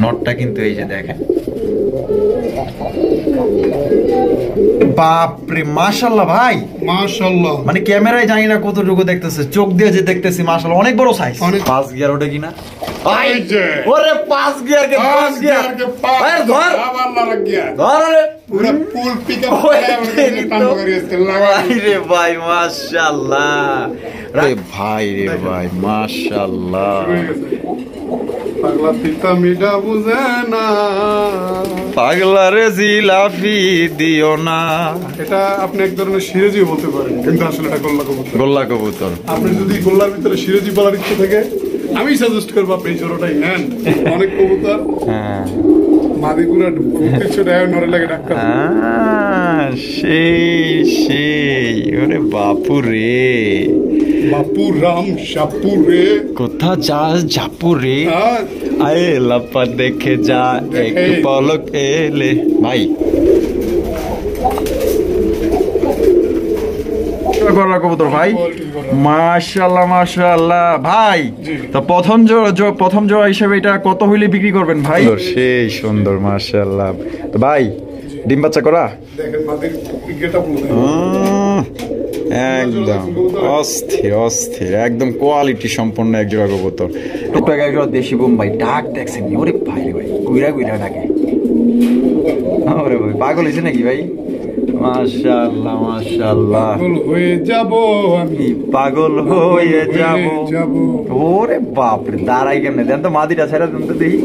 নটটা কিন্তু এই যে দেখেন, বাপরে মাশাআল্লাহ ভাই, মাশাআল্লাহ। মানে ক্যামেরায় জানি না কতটুকু দেখতেছে, চোখ দিয়ে যে দেখতেছি মাশাআল্লাহ অনেক বড় সাইজ। 5 গিয়ার ওটা কিনা ভাই, ওরে 5 গিয়ার কে 5 গিয়ার আরে ধর আল্লাহ লাগ গিয়া ধর, আরে পুরো ফুল পিকআপ করে টান করে লাগাই রে ভাই মাশাআল্লাহ, রে ভাই রে ভাই মাশাআল্লাহ। পাগলা পিতা মিঠা বুঝে না, পাগলা রে জিলাফি দিও না, এটা আপনি এক ধরনের সিরাজি বলতে পারেন, কিন্তু আসলে এটা গোল্লা কবুতর। গোল্লা কবুতর। আপনি যদি গোল্লার ভিতরে সিরাজি বলার ইচ্ছে থাকে, আমি সাজেস্ট করবো আপনি এই জোড়াটাই নেন। অনেক কবুতর হ্যাঁ মাদিগুড়া কিছু নড়ে লাগে ডাক্তার। সেই ওরে বাপু রে, বাপু রাম সাপু রে, কোথা যাস জাপু রে, আয়ে লাপা দেখে যা এক পলক এলে। ভাই গলা কবুতর ভাই মাশাআল্লাহ মাশাআল্লাহ ভাই। তো প্রথম জোড়া হিসেবে এটা কত হইলে বিক্রি করবেন ভাই? সেই সুন্দর মাশাআল্লাহ। তো ভাই ডিম বাচ্চা করা দেখেন মাদির গেটআপ একদম অস্থির অস্থির, একদম কোয়ালিটি সম্পন্ন এক জোড়া কবুতর। একটু আগে একজোড়া দেশি বোম্বাই ডাক দেখছেন, ওরে ভাই রে ভাই গুইরা গুইরা ডাকে, ওরে ভাই পাগল হয়েছে নাকি ভাই? মাশাআল্লাহ মাশাআল্লাহ, পাগল হয়ে যাব আমি, পাগল হয়ে যাব। ওরে বাপ রে, দাঁড়াই কেমনে দেন তো, মাদিটা ছেড়ে দেন তো দেখি।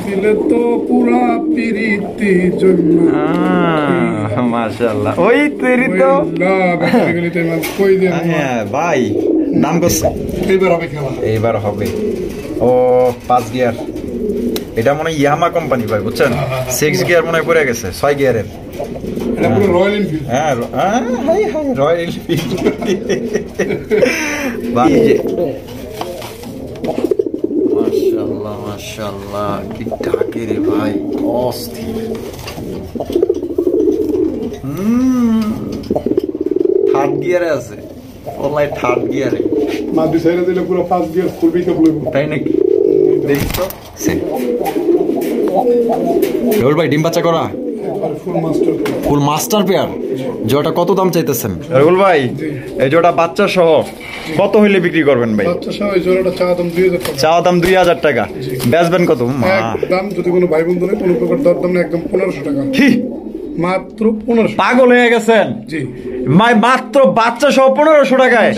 দিলে তো পুরা পিরিতি জন্য মাশাআল্লাহ, ওই তেরি তো হ্যাঁ ভাই নাম করছে, এইবার হবে খেলা, এইবার হবে। ও 5 গিয়ার, এটা মনে হয় ইয়ামা কোম্পানি ভাই বুঝছেন, 6 গিয়ার মনে হয় পড়ে গেছে, 6 গিয়ারের। এটা পুরো রয়্যাল এনফিল্ড। হ্যাঁ হাই হাই রয়্যাল এনফিল্ড ভাই। মাশাআল্লাহ মাশাআল্লাহ, কি ডাকে রে ভাই, অস্থির। থার্ড গিয়ারে আছে, ওলাই থার্ড গিয়ারে মাদি সাইডে দিলে পুরো 5 গিয়ার ফুল পিকআপ লইব, তাই নাকি? দেখি তো রোল ভাই ডিম বাচ্চা করা ফুল মাস্টার পেয়ার, জোড়াটা কত দাম চাইতেছেন রুল ভাই? এই জোড়া বাচ্চা সহ কত হইলে বিক্রি করবেন ভাই? বাচ্চা সহ এই জোড়াটা চাওয়া দাম 2000 টাকা, বেচবেন কত? দাম যদি কোনো ভাই বন্ধু নেই কোনো প্রকার দরদাম নেই, একদম 1500 টাকা মাত্র। 1500? পাগল হয়ে গেছেন জি ভাই, মাত্র বাচ্চা সহ 1500 টাকায়।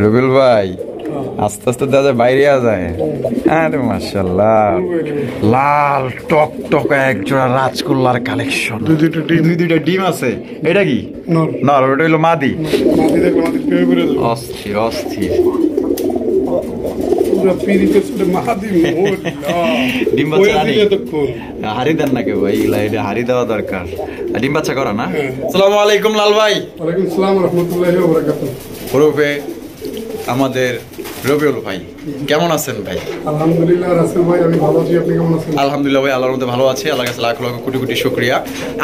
রবিউল ভাই আস্তে আস্তে দাদা বাইরে যায়। আরে মাশাআল্লাহ, লাল টক টক এক জোড়া রাজকোল্লার কালেকশন, দুইটা ডিম আছে। এটা কি না, ওটা হলো মাদি। অস্থির অস্থির ডিম বাচ্চা হারি দেন না কেউ ভাই, এটা হারি দেওয়া দরকার। ডিম বাচ্চা করা না? আসসালামু আলাইকুম লাল ভাই। ওয়ালাইকুম আসসালাম ওয়া রাহমাতুল্লাহি ওয়া বারাকাতুহু। ওরফে আমাদের রবিউল ভাই, কেমন আছেন ভাই? আলহামদুলিল্লাহ রাসেল ভাই আমি ভালো আছি, আপনি কেমন আছেন? আলহামদুলিল্লাহ ভাই, আল্লাহর মধ্যে ভালো আছি, আল্লাহর কাছে লাখ লাখ কোটি কোটি শুকরিয়া।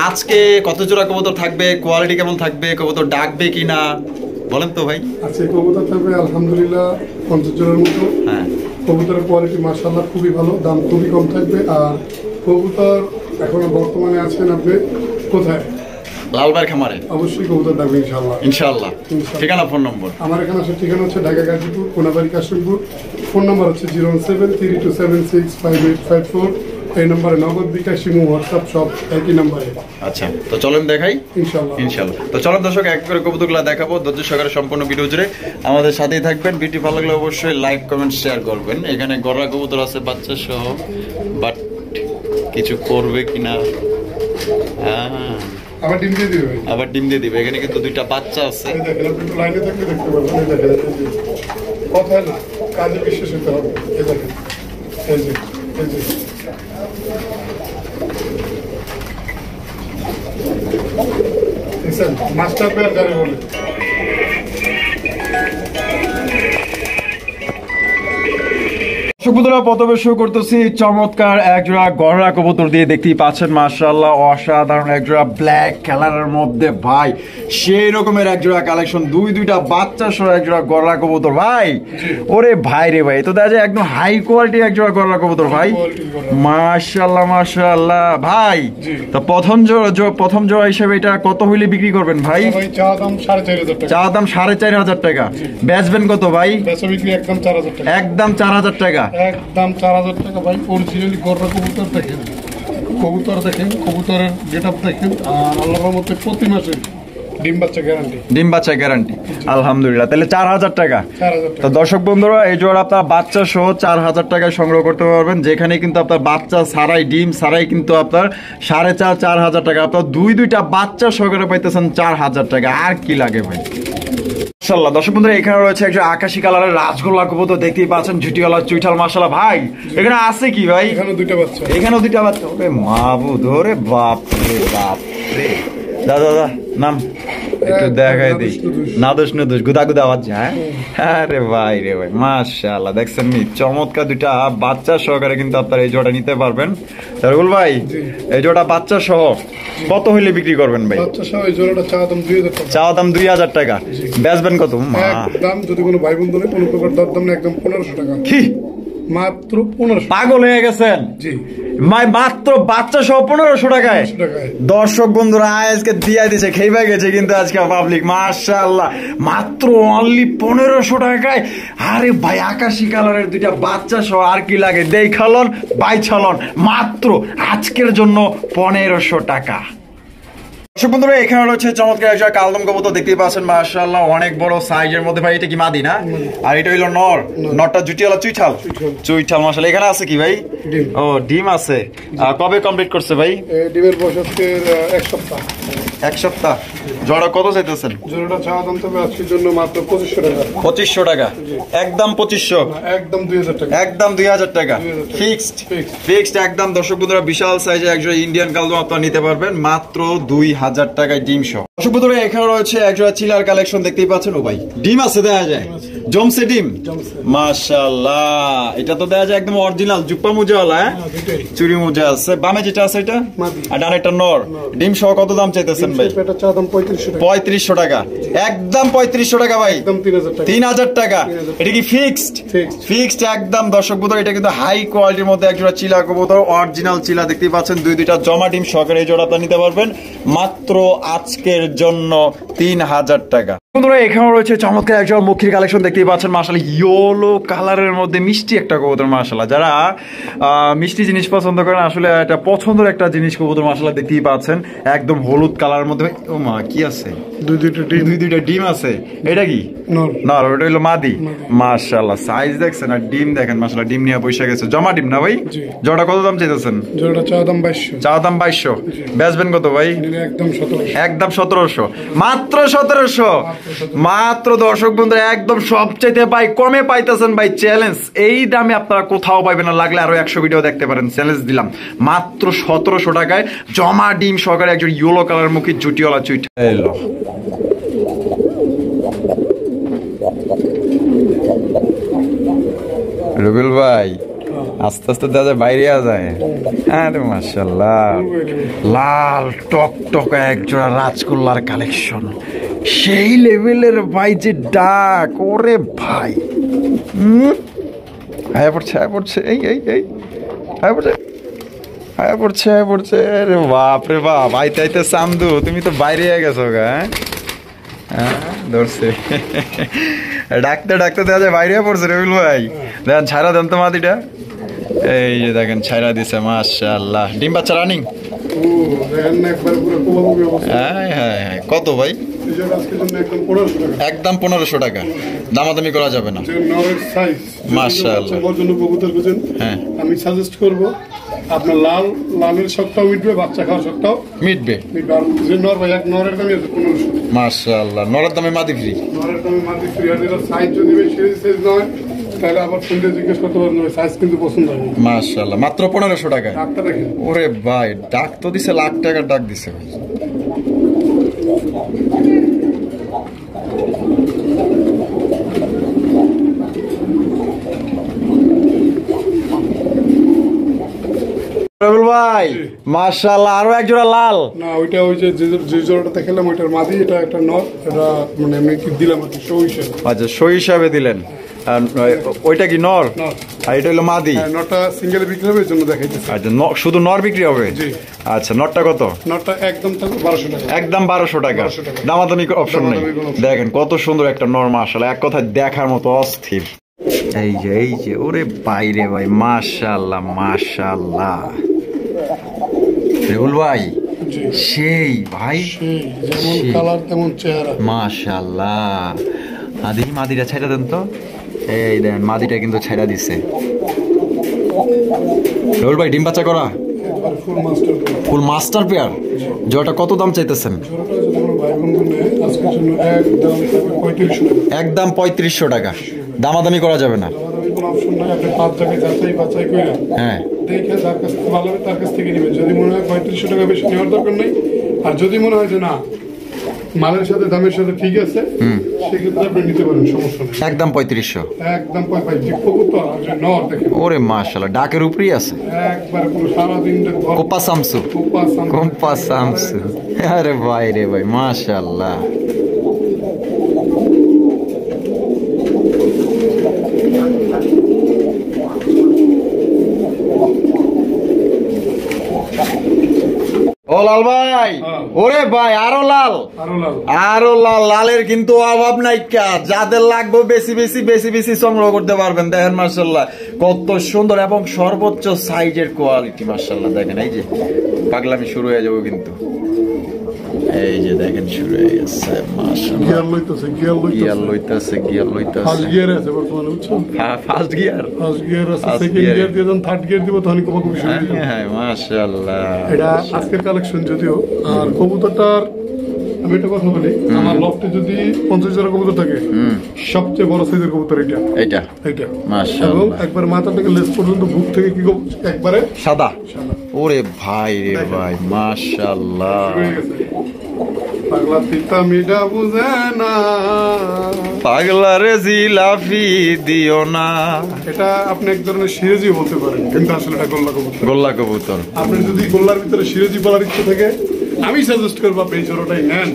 আজকে কত জোড়া কবুতর থাকবে, কোয়ালিটি কেমন থাকবে, কবুতর ডাকবে কিনা বলেন তো ভাই। আচ্ছা কবুতর থাকবে আলহামদুলিল্লাহ 50 জোড়ার মতো। হ্যাঁ কবুতরের কোয়ালিটি মাশাআল্লাহ খুবই ভালো, দাম খুবই কম থাকবে। আর কবুতর এখন বর্তমানে আছেন আপনি কোথায়? লালবার খামারে। অবশ্যই কবুতর থাকবে ইনশাআল্লাহ। ইনশাআল্লাহ। ঠিকানা ফোন নম্বর? আমার এখানে আসার ঠিকানা হচ্ছে ঢাকা গাজীপুর কোনাবাড়ি কাশিমপুর। ফোন নাম্বার হচ্ছে 01732765854। এই নম্বরে নগদ বিকাশ সিম হোয়াটসঅ্যাপ সব একই নম্বরে। আচ্ছা তো চলেন দেখাই ইনশাআল্লাহ। ইনশাআল্লাহ। তো চলেন দর্শক এক করে কবুতরগুলো দেখাবো, ধৈর্য সহকারে সম্পূর্ণ ভিডিও জুড়ে আমাদের সাথেই থাকবেন। ভিডিও ভালো লাগলে অবশ্যই লাইক কমেন্ট শেয়ার করবেন। এখানে গড়া কবুতর আছে বাচ্চা সহ, বাট কিছু করবে কিনা, আবার ডিম দিয়ে দিবে, আবার ডিম দিয়ে দিবে। এখানে কিন্তু দুইটা বাচ্চা আছে। লাইনে থাকলে দেখতে পারবেন, কথা না কাজে বিশ্বাস হতে হবে। এই দেখেন এই যে মাস্টার পেয়ার যারে বলে। সুবুদরা প্রথমে শুরু করতেছি চমৎকার একজোড়া গড়া কবুতর দিয়ে, দেখতেই পাচ্ছেন মাশাআল্লাহ অসাধারণ একজোড়া ব্ল্যাক কালারের মধ্যে ভাই সেই রকমের একজোড়া কালেকশন, দুইটা বাচ্চা সহ একজোড়া গড়া কবুতর ভাই। ওরে ভাই রে ভাই, তো দেখা যায় একদম হাই কোয়ালিটি একজোড়া গড়া কবুতর ভাই, মাশাআল্লাহ মাশাআল্লাহ ভাই। তো প্রথম জোড়া হিসেবে এটা কত হইলে বিক্রি করবেন ভাই? চা দাম 4,500 টাকা। চা দাম 4,500 টাকা। বেচবেন কত ভাই? বেচা বিক্রি একদম 4,000 টাকা। একদম 4,000 টাকা। একদম 4,000 টাকা ভাই। অরিজিনালি গড়া কবুতর দেখেন, কবুতরের গেটআপ দেখেন, আর আল্লাহর মতে প্রতি মাসে ডিম বাচ্চা গ্যারান্টি আলহামদুলিল্লাহ। তাহলে 4,000 টাকা। তো দর্শক বন্ধুরা এই জোড়া আপনার বাচ্চা সহ 4,000 টাকায় সংগ্রহ করতে পারবেন, যেখানে কিন্তু আপনার বাচ্চা ছাড়াই ডিম ছাড়াই কিন্তু আপনার 4,500 টাকা, আপনার দুইটা বাচ্চা সহকারে পাইতেছেন 4,000 টাকা। আর কি লাগে ভাই? মাশাআল্লাহ দর্শক বন্ধুরা এখানে রয়েছে একজন আকাশী কালারের রাজগোল্লা কবুতর, দেখতেই পাচ্ছেন ঝুটিওয়ালা চুইঠাল মাশাআল্লাহ ভাই। এখানে আছে কি ভাই? এখানেও দুইটা বাচ্চা। ওরে মাবুদ, ওরে বাপ রে বাপ রে। দাদা নাম একটু দেখাই দিই। নাদোষ গুদা আওয়াজ যায়। আরে ভাই রে ভাই মাশাআল্লাহ, দেখছেন নি চমৎকার দুইটা বাচ্চা সহকারে কিন্তু আপনারা এই জোড়া নিতে পারবেন। রুল ভাই এই জোড়া বাচ্চা সহ কত হইলে বিক্রি করবেন ভাই? বাচ্চা সহ এই জোড়াটা চা দাম 2,000 টাকা। চা দাম 2,000 টাকা। বেচবেন কত? দাম যদি কোনো ভাই বন্ধু নেই কোনো প্রকার দর দাম না, একদম 1,500 টাকা। কি মাত্র 1,500? পাগল হয়ে গেছেন? জি মাত্র বাচ্চা সহ 1,500 টাকায়। দর্শক বন্ধুরা আজকে দিয়া দিছে, খেইবা গেছে কিন্তু আজকে পাবলিক মাশাআল্লাহ, মাত্র অনলি 1,500 টাকায়। আরে ভাই আকাশী কালারের দুইটা বাচ্চা সহ আর কি লাগে? দেখালন বাই ছালন, মাত্র আজকের জন্য 1,500 টাকা। দর্শক বন্ধুরা এখানে রয়েছে চমৎকার একটা কালদম কবুতর, দেখতেই পাচ্ছেন মাশাআল্লাহ অনেক বড় সাইজের মধ্যে ভাই। এটা কি মাদি না? আর এটা হইলো নর। নরটা জুটিওয়ালা চুইঠাল মাশাআল্লাহ। এখানে আছে কি ভাই? ও ডিম আছে। কবে কমপ্লিট করছে ভাই? ডিমের বয়স হচ্ছে 1 সপ্তাহ। 1 সপ্তাহ। জোড়া কত চাইতেছেন? জোড়াটা চাওয়া দাম তবে আজকের জন্য মাত্র 2,500 টাকা। 2,500 টাকা। একদম 2,500? একদম 2,000 টাকা। একদম 2,000 টাকা ফিক্সড একদম। দর্শক বন্ধুরা বিশাল সাইজের একজোড়া ইন্ডিয়ান কালদম আপনারা নিতে পারবেন মাত্র 2,000 টাকায় ডিম সহ। দর্শক বন্ধুরা এখানে রয়েছে একজোড়া চিলার কালেকশন, দেখতেই পাচ্ছেন। ও ভাই ডিম আছে, দেখা যায় জমছে ডিম মাশাআল্লাহ। এটা তো দেখা যায় একদম অরিজিনাল জুপ্পা মুজাওয়ালা, চুরি মুজা আছে। বামে যেটা আছে এটা আর ডানেরটা নর। ডিম সহ কত দাম চাইতেছেন ভাই? এটা চা দাম 3500 টাকা। একদম 3500 টাকা ভাই। একদম 3,000 টাকা। এটা কি ফিক্সড একদম। দর্শক বন্ধুরা এটা কিন্তু হাই কোয়ালিটির মধ্যে একজোড়া চিলা কবুতর, অরিজিনাল চিলা, দেখতেই পাচ্ছেন। দুইটা জমা ডিম সহকারে এই জোড়া নিতে পারবেন মাত্র আজকের জন্য 3,000 টাকা। বন্ধুরা এখানে রয়েছে চমৎকার একজন মুখির কালেকশন, দেখতেই পাচ্ছেন মাশাআল্লাহ ইয়েলো কালারের মধ্যে মিষ্টি একটা কবুতর মাশাআল্লাহ। যারা মিষ্টি জিনিস পছন্দ করেন আসলে এটা পছন্দের একটা জিনিস কবুতর মাশাআল্লাহ, দেখতেই পাচ্ছেন একদম হলুদ কালারের মধ্যে। ও মা কি আছে? দুইটা ডিম আছে। এটা কি না? ওটা হলো মাদি মাশাআল্লাহ। সাইজ দেখছেন আর ডিম দেখেন মাশাআল্লাহ, ডিম নিয়ে বসে গেছে। জমা ডিম না ভাই? জোড়া কত দাম চাইতেছেন? জোড়াটা চা দাম 2,200। চা দাম 2,200। বেচবেন কত ভাই? একদম 1700। একদম 1700। মাত্র 1700। মাত্র দর্শক বন্ধুরা একদম সবচাইতে ভাই কমে পাইতেছেন ভাই। চ্যালেঞ্জ, এই দামে আপনারা কোথাও পাইবেন না, লাগলে আরো 100 ভিডিও দেখতে পারেন। চ্যালেঞ্জ দিলাম মাত্র 1700 টাকায় জমা ডিম সহকারে একজন ইয়েলো কালার মুখী জুটিওয়ালা চুইটা এলো। রবিউল ভাই আস্তে আস্তে দাদা বাইরে যায়। আরে মাশাআল্লাহ লাল টক টক একজোড়া রাজগোল্লার কালেকশন, সেই লেভেলের ভাই যে ডাক। ওরে ভাই আয়া পড়ছে এই আয়া পড়ছে। আরে বাপ রে বাপ, আইতে আইতে সামদু তুমি তো বাইরে গেছো গা। হ্যাঁ ধরছে, ডাকতে দেখা যায় বাইরে পড়ছে। রবিউল ভাই দেখেন ছাড়া দেন তো মাদিটা। এই যে দেখেন ছাইরা দিছে মাশাআল্লাহ। ডিম বাচ্চা রানিং। কত ভাই? একদম 1500 টাকা। দামাদামি করা যাবে না মাশাআল্লাহ। হ্যাঁ আমি সাজেস্ট করব আপনার লালের শখটাও মিটবে, বাচ্চা খাওয়ার শখটাও মিটবে। নরের দামে 1500 মাশাআল্লাহ। নরের দামে মাদি ফ্রি। আর যেটা সাইজ যদি সাইজ নয় তাহলে আবার ফোনে জিজ্ঞেস করতে পারবেন, সাইজ কিন্তু পছন্দ হবে। মাশাআল্লাহ মাত্র 1500 টাকা। ডাকটা দেখেন। ওরে ভাই ডাক তো দিছে, লাখ টাকার ডাক দিছে ভাই। ভাই মাশাআল্লাহ, আরো এক জোড়া লাল। না ওইটা ওই যে জোড়াটা দেখালাম ওইটার মাদি, এটা একটা নর, এটা মানে আমি কি দিলাম আর কি শো হিসেবে। আচ্ছা, শো হিসাবে দিলেন। আর ওইটা কি নর? আর এটা হলো মাদি। নরটা সিঙ্গেলে বিক্রি হবে, এর জন্য দেখাইতেছি। আচ্ছা, শুধু নর বিক্রি হবে? জি। আচ্ছা, নরটা কত? নরটা একদম থাকবে 1200 টাকা। একদম 1200 টাকা, দামাদামি অপশন নেই। দেখেন কত সুন্দর একটা নর, মাশাআল্লাহ, এক কথায় দেখার মতো অস্থির। এই যে ওরে বাইরে ভাই, মাশাআল্লাহ মাশাআল্লাহ। রেউল ভাই সেই ভাই, যেমন কালার তেমন চেহারা, মাশাআল্লাহ। দেখি মাদিটা ছাইড়া দেন তো। এই দেন মাদিটা কিন্তু ছাইড়া দিছে। রেউল ভাই ডিম বাচ্চা করা? ফুল মাস্টার পেয়ার। জোড়াটা কত দাম চাইতেছেন? একদম 3500 টাকা, দামাদামি করা যাবে না? হ্যাঁ, দেখে যার কাছ থেকে ভালো হবে তার কাছ থেকে নেবেন। যদি মনে হয় 3500 টাকা বেশি নেওয়ার দরকার নেই, আর যদি মনে হয় যে না মালের সাথে দামের সাথে ঠিক আছে, সেক্ষেত্রে আপনি নিতে পারেন, সমস্যা নেই। একদম 3500? একদম 3500। ওরে মাশাআল্লাহ, ডাকের উপরেই আছে একবার পুরো সারাদিন কোপা সামসু। কোপা সামসু, আরে ভাই রে ভাই, মাশাআল্লাহ। ও লাল ভাই, ওরে ভাই আরো লাল, আরো লাল। লালের কিন্তু অভাব নাই, যাদের লাগবে বেশি বেশি বেশি বেশি সংগ্রহ করতে পারবেন। দেখেন মাশাআল্লাহ কত সুন্দর এবং সর্বোচ্চ সাইজের কোয়ালিটি, মাশাআল্লাহ। দেখেন এই যে পাগলামি শুরু হয়ে যাবে কিন্তু, এই যে দেখেন শুরু হয়ে গেছে, মাশাআল্লাহ। গিয়ার লইতাছে ফার্স্ট গিয়ার আছে বর্তমানে, বুঝছো? হ্যাঁ, ফার্স্ট গিয়ার আছে, সেকেন্ড গিয়ার দিয়ে যখন থার্ড গিয়ার দিব তখন কবুতর খুব সুন্দর। হ্যাঁ, মাশাআল্লাহ। এটা আজকের কালেকশন যদিও। আর কবুতরটার আমি একটা কথা বলি, আমার লফটে যদি 50 জোড়া কবুতর থাকে, সবচেয়ে বড় সাইজের কবুতর এটা মাশাআল্লাহ। এবং একবার মাথা থেকে লেজ পর্যন্ত বুক থেকে কি একবারে সাদা। ওরে ভাই রে ভাই, মাশাআল্লাহ। পাগলা তিতা মিঠা বুঝে না, পাগলা রে জিলাফি দিও না। এটা আপনি এক ধরনের সিরাজি বলতে পারেন, কিন্তু আসলে এটা গোল্লা কবুতর। আপনি যদি গোল্লার ভিতরে সিরাজি বলার ইচ্ছে থাকে, আমি সাজেস্ট করবো আপনি এই জোড়াটাই নেন।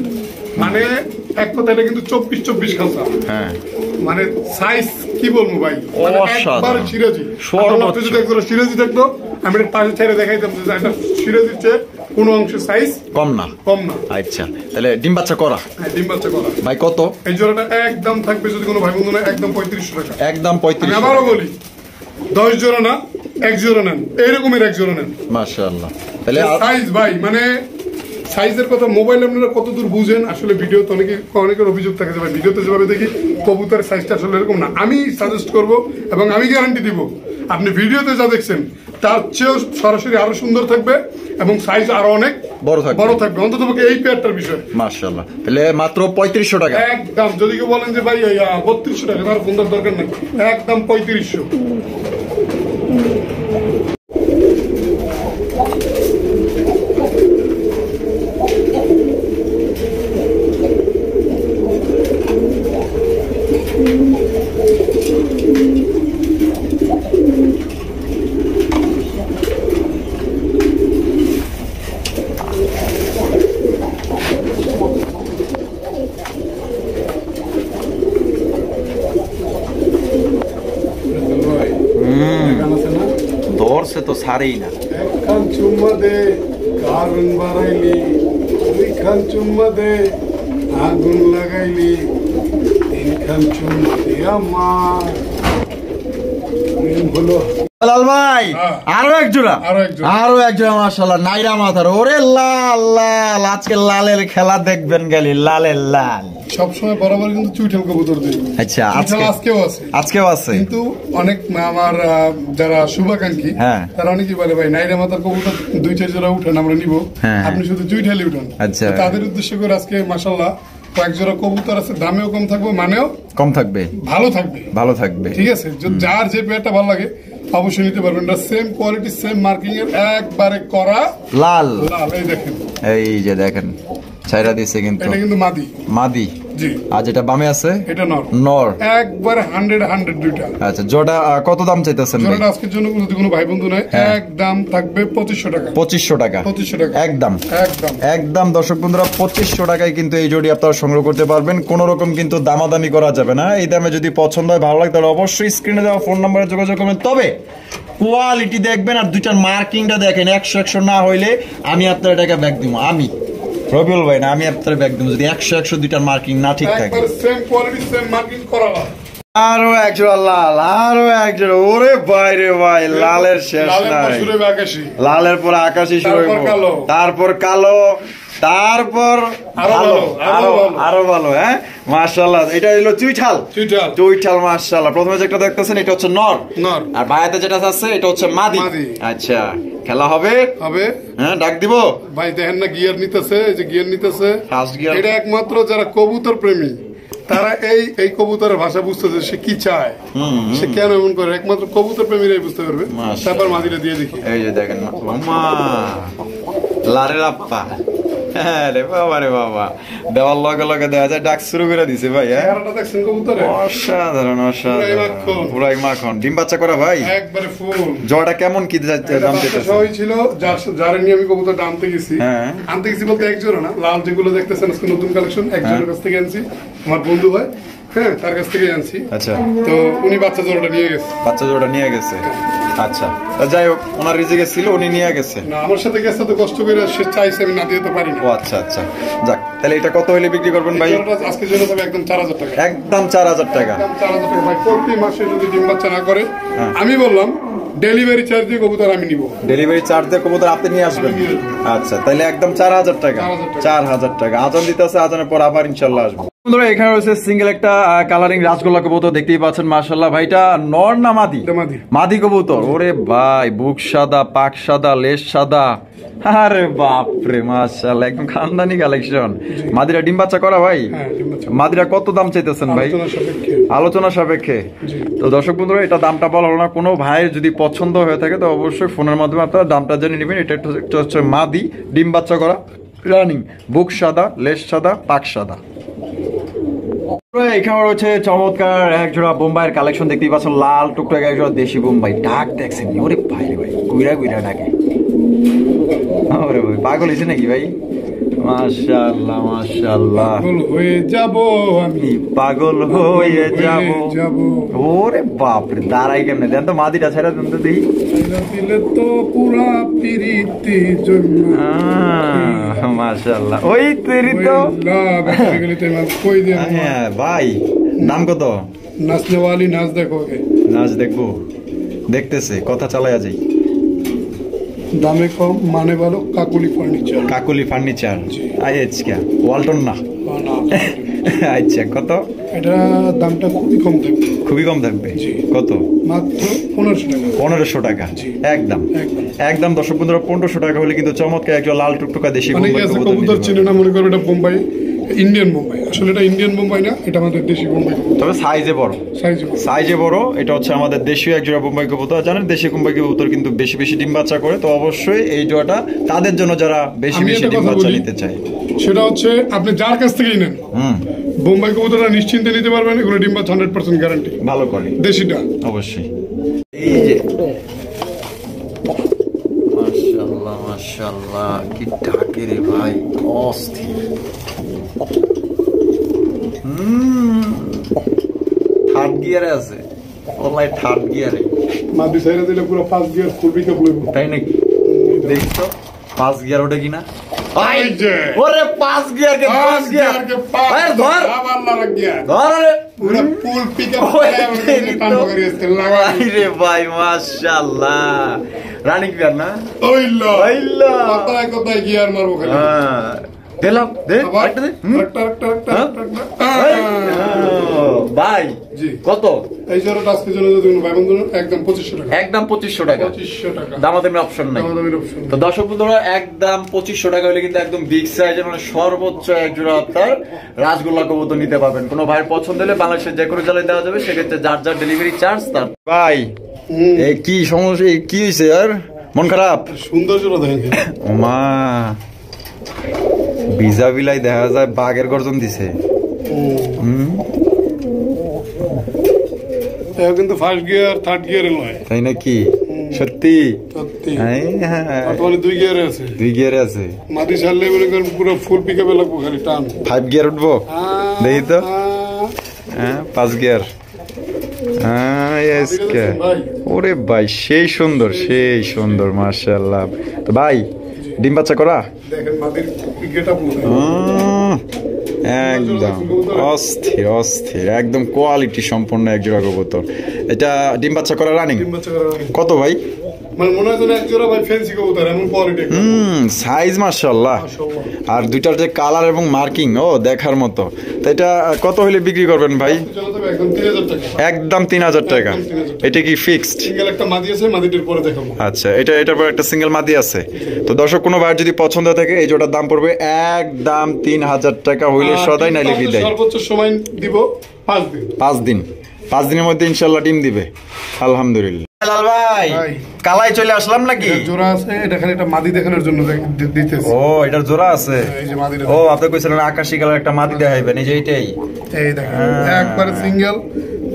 মানে এক কথা, এটা কিন্তু 24-24 খাঁচা। হ্যাঁ, মানে সাইজ কি বলবো ভাই, একবার সিরাজি। যদি একবার সিরাজি থাকতো, আমি এটা পাশে ছেড়ে দেখাইতাম যে এটা সিরাজির চেয়ে কোনো অংশ সাইজ কম না। আচ্ছা, তাহলে ডিম বাচ্চা করা? হ্যাঁ, ডিম বাচ্চা করা। ভাই কত এই জোড়াটা? একদম থাকবে, যদি কোনো ভাই বন্ধু না, একদম 3500 টাকা। একদম 3500। আবারও বলি, 10 জোড়া না, এক জোড়া নেন, এইরকমের এক জোড়া নেন, মাশাআল্লাহ। তাহলে সাইজ ভাই, মানে সাইজের কথা মোবাইল আপনারা কতদূর বুঝেন, আসলে ভিডিওতে অনেকের অভিযোগ থাকে যে ভাই ভিডিওতে যেভাবে দেখি কবুতরের সাইজটা আসলে এরকম না। আমি সাজেস্ট করব এবং আমি গ্যারান্টি দিব, আপনি ভিডিওতে যা দেখছেন তার চেয়েও সরাসরি আরো সুন্দর থাকবে এবং সাইজ আরো অনেক বড় থাকবে, অন্তত এই পেয়ারটার বিষয়। মাশাআল্লাহ। তাহলে মাত্র 3500 টাকা একদম। যদি কেউ বলেন যে ভাই 3200 টাকা, তার ফোন দরকার নেই, একদম 3500। ধরছে তো ছাড়েই না। একখান চুম্মা দে কারণ বাড়াইলি, দুইখান চুম্মা দে আগুন লাগাইলি, তিনখান চুম্মা দে আমার প্রেম হলো। লাল ভাই আরো এক জোড়া, মাশাআল্লাহ, নাইরা মাথার। ওরে লাল লাল, আজকে লালের খেলা দেখবেন গেলি, লালের লাল। সবসময় বরাবর কিন্তু চুইঠাল কবুতর দিই। আচ্ছা, আজকেও আছে কিন্তু অনেক আমার যারা শুভাকাঙ্ক্ষী, তারা অনেকেই বলে ভাই নাইরা মাথার কবুতর 2-4 জোড়া উঠেন, আমরা নিব, আপনি শুধু চুইঠালি উঠেন। আচ্ছা, তাদের উদ্দেশ্য করে আজকে মাশাআল্লাহ কয়েক জোড়া কবুতর আছে, দামেও কম থাকবে, মানেও কম থাকবে, ভালো থাকবে। ঠিক আছে, যার যে পেয়ারটা ভালো লাগে অবশ্যই নিতে পারবেন। এটা সেম কোয়ালিটি, সেম মার্কিং এর, একবারে করা লাল। এই দেখেন, এই যে দেখেন ছাইরা দিছে কিন্তু এটা কিন্তু মাদি মাদি জি আর যেটা বামে আছে এটা নর নর একবারে 100 দুইটা আচ্ছা জোড়া কত দাম চাইতেছেন ভাই জোড়াটা আজকের জন্য যদি কোনো ভাই বন্ধু নাই এক দাম থাকবে 2500 টাকা 2500 টাকা 2500 টাকা একদম একদম একদম দর্শক বন্ধুরা 2500 টাকায় কিন্তু এই জোড়ি আপনারা সংগ্রহ করতে পারবেন কোনো রকম কিন্তু দামাদামি করা যাবে না এই দামে যদি পছন্দ হয় ভালো লাগে তাহলে অবশ্যই স্ক্রিনে দেওয়া ফোন নম্বরে যোগাযোগ করবেন তবে কোয়ালিটি দেখবেন আর দুইটার মার্কিংটা দেখেন 100 না হইলে আমি আপনার টাকা ব্যাক দিব আমি রবিউল ভাই না আমি আপনার ব্যাক দিব যদি 100 দুইটার মার্কিং না ঠিক থাকে একবারে সেম কোয়ালিটি সেম মার্কিং করা আরো একজোড়া লাল আরো একজোড়া ওরে ভাই রে ভাই লালের শেষ নাই লালের পর আকাশি শুরু তারপর কালো তারপর আরো ভালো হ্যাঁ মাশাআল্লাহ এটা হলো চুইঠাল মাশাআল্লাহ প্রথমে যেটা দেখতেছেন এটা হচ্ছে নর আর বাইরে যেটা আছে এটা হচ্ছে মাদি আচ্ছা খেলা হবে হ্যাঁ ডাক দিব ভাই দেখেন না গিয়ার নিতেছে এই যে গিয়ার নিতেছে ফার্স্ট গিয়ার এটা একমাত্র যারা কবুতর প্রেমী তারা এই কবুতরের ভাষা বুঝতেছে সে কি চায় সে কেন এমন করে একমাত্র কবুতর প্রেমীরাই বুঝতে পারবে তারপর মাদিটা দিয়ে দেখি এই যে দেখেন মা লারে লাপ্পা হ্যাঁ রে বাবা রে বাবা দেওয়ার লগে লগে দেখা যায় ডাক শুরু করে দিছে ভাই অসাধারণ অসাধারণ পুরাই মাখন ডিম বাচ্চা করা ভাই একবারে ফুল জোড়াটা কেমন কি দাম সবাই ছিল যারা নিয়ে আমি কবুতর আনতে গেছি বলতে এক জোড়া না লাল যেগুলো দেখতেছেন আজকে নতুন কালেকশন এক জোড়ার কাছ থেকে আনছি আমার বন্ধু হয় হ্যাঁ তার কাছ থেকে আনছি আচ্ছা তো উনি বাচ্চা জোড়াটা নিয়ে গেছে আচ্ছা যাই হোক ওনার রিজিকে ছিল উনি নিয়ে গেছে না আমার সাথে গেছে তো কষ্ট করে সে চাইছে আমি না দিতে পারি না ও আচ্ছা আচ্ছা যাক তাহলে এটা কত হইলে বিক্রি করবেন ভাই আজকের জন্য তবে একদম 4000 টাকা একদম 4000 টাকা ভাই প্রতি মাসে যদি ডিম বাচ্চা না করে আমি বললাম ডেলিভারি চার্জ দিয়ে কবুতর আমি নিব ডেলিভারি চার্জ দিয়ে কবুতর আপনি নিয়ে আসবেন আচ্ছা তাহলে একদম 4000 টাকা 4000 টাকা আজান দিতেছে আজানের পর আবার ইনশাআল্লাহ আসবো বন্ধুরা এখানে রয়েছে সিঙ্গেল একটা কালারিং রাজগোল্লা কবুতর দেখতেই পাচ্ছেন মাশাআল্লাহ ভাইটা নর না মাদি মাদি কবুতর ওরে ভাই বুক সাদা পাক সাদা লেজ সাদা আরে বাপ রে মাশাআল্লাহ একদম খানদানি কালেকশন মাদিরা ডিম বাচ্চা করা ভাই মাদিরা কত দাম চাইতেছেন ভাই আলোচনা সাপেক্ষে তো দর্শক বন্ধুরা এটা দামটা বলা হলো না কোনো ভাইয়ের যদি পছন্দ হয়ে থাকে তো অবশ্যই ফোনের মাধ্যমে আপনারা দামটা জেনে নেবেন এটা হচ্ছে মাদি ডিম বাচ্চা করা রানিং বুক সাদা লেজ সাদা পাক সাদা এখানে রয়েছে চমৎকার এক জোড়া বোম্বাইয়ের কালেকশন দেখতেই পাচ্ছেন লাল টুকটাক এক জোড়া দেশি বোম্বাই ডাক দেখছেন ওরে ভাই রে ভাই গুইরা ডাকে ওরে ভাই পাগল হয়েছে নাকি ভাই মাশাআল্লাহ মাশাআল্লাহ পাগল হয়ে যাব আমি পাগল হয়ে যাব ওরে বাপ রে দাঁড়াই কেমনে দেন তো মাদিটা ছেড়ে দেন তো দেখি দিলে তো পুরা পিরিতি জন্য মাশাআল্লাহ ওই তেরি তো হ্যাঁ ভাই নাম কত নাচনেওয়ালি নাচ দেখোগে নাচ দেখবো দেখতেছে কথা চালায়া যাই দামে কম মানে ভালো কাকুলি ফার্নিচার আচ্ছা ওয়ালটন না আচ্ছা কত এটা দামটা খুবই কম থাকবে কত মাত্র 1500 টাকা একদম দর্শক বন্ধুরা 1500 টাকা হলে কিন্তু চমৎকার একটা লাল টুকটুকা দেশি কবুতর চিনে না মনে করো এটা বোম্বাই ইন্ডিয়ান বোম্বাই আসলে এটা ইন্ডিয়ান বোম্বাই না এটা আমাদের দেশি বোম্বাই তবে সাইজে বড় এটা হচ্ছে আমাদের দেশীয় এক জোড়া বোম্বাই কবুতর জানেন দেশি বোম্বাই কবুতর কিন্তু বেশি ডিম বাচ্চা করে তো অবশ্যই এই জোড়াটা তাদের জন্য যারা বেশি ডিম বাচ্চা নিতে চায় সেটা হচ্ছে আপনি যার কাছ থেকেই নেন বোম্বাই কবুতরটা নিশ্চিন্তে নিতে পারবেন এগুলো ডিম বাচ্চা 100% গ্যারান্টি ভালো করে দেশিটা অবশ্যই এই যে মাশাআল্লাহ মাশাআল্লাহ কি ডাকে রে ভাই অস্থির থার্ড গিয়ারে আছে অনলাইন থার্ড গিয়ারে মাদি সাইরা দিলে পুরো ফার্স্ট গিয়ার ফুল পিকআপ লইব তাই নাকি দেখছো ফার্স্ট গিয়ার ওটা কিনা এই যে ওরে ফার্স্ট গিয়ার কে ফার্স্ট গিয়ার আরে ধর আবার লাগ গিয়া ধর আরে পুরো ফুল পিকআপ লাগাই রে ভাই মাশাআল্লাহ রানিং গিয়ার না ওইলা কোথায় গিয়ার মারবো খালি দিলাম দে ভাই কত এই জোড়াটা আজকে জন্য যদি ভাই বন্ধু একদম 2500 টাকা দামাদামি অপশন নাই তো দর্শক বন্ধুরা একদম 2500 টাকা হলে কিন্তু একদম বিগ সাইজের মানে সর্বোচ্চ এক জোড়া আপনার রাজগোল্লা কবুতর নিতে পারবেন কোনো ভাইয়ের পছন্দ হলে বাংলাদেশের যে কোনো জেলায় দেওয়া যাবে সেক্ষেত্রে যার ডেলিভারি চার্জ তার ভাই এই কি সমস্যা কি হয়েছে আর মন খারাপ সুন্দর জোড়া দেখেন মা ভিজা বিলাই দেখা যায় বাঘের গর্জন দিছে। কিন্তু ফার্স্ট গিয়ার থার্ড গিয়ারে নয়, তাই নাকি? সত্যি সত্যি হ্যাঁ, দুই গিয়ারে আছে, 2 গিয়ারে আছে। মাটি ছাড়লে মনে করেন পুরো ফুল পিকআপে লাগবো, খালি টান। 5 গিয়ার উঠবো দেখি তো। হ্যাঁ 5 গিয়ার। ওরে ভাই সেই সুন্দর, সেই সুন্দর, মাশাআল্লাহ। তো ভাই ডিম বাচ্চা করা দেখেন মাটির পিকআপটা পুরো একদম অস্থির অস্থির, একদম কোয়ালিটি সম্পন্ন এক জোড়া কবুতর। এটা ডিম বাচ্চা করা রানিং। কত ভাই? মানে মনে হয় এক জোড়া ভাই ফ্যান্সি কবুতর, এমন কোয়ালিটি, সাইজ মাশাআল্লাহ। আর দুইটার যে কালার এবং মার্কিং ও দেখার মতো। তো এটা কত হলে বিক্রি করবেন ভাই? একদম 3000 টাকা। এটা কি ফিক্সড? সিঙ্গেল একটা মাদি আছে, মাদিটির পরে দেখাবো। আচ্ছা, এটার পর একটা সিঙ্গেল মাদি আছে। তো দর্শক কোনো ভাই যদি পছন্দ থাকে এই জোড়ার দাম পড়বে একদম 3000 টাকা হইলে সদাই নাইলে বিদায়। সর্বোচ্চ সময় দিব 5 দিন। 5 দিনের মধ্যে ইনশাআল্লাহ ডিম দিবে, আলহামদুলিল্লাহ। লাল ভাই কালাই চলে আসলাম নাকি? জোড়া আছে, এটা খালি একটা মাদি দেখানোর জন্য দিতেছি। ও এটার জোড়া আছে। এই যে মাদিটা। ও আপনি কইছিলেন আকাশী কালার একটা মাদি দেখাইবেন, এই যে এইটাই। এই দেখেন একবারে সিঙ্গেল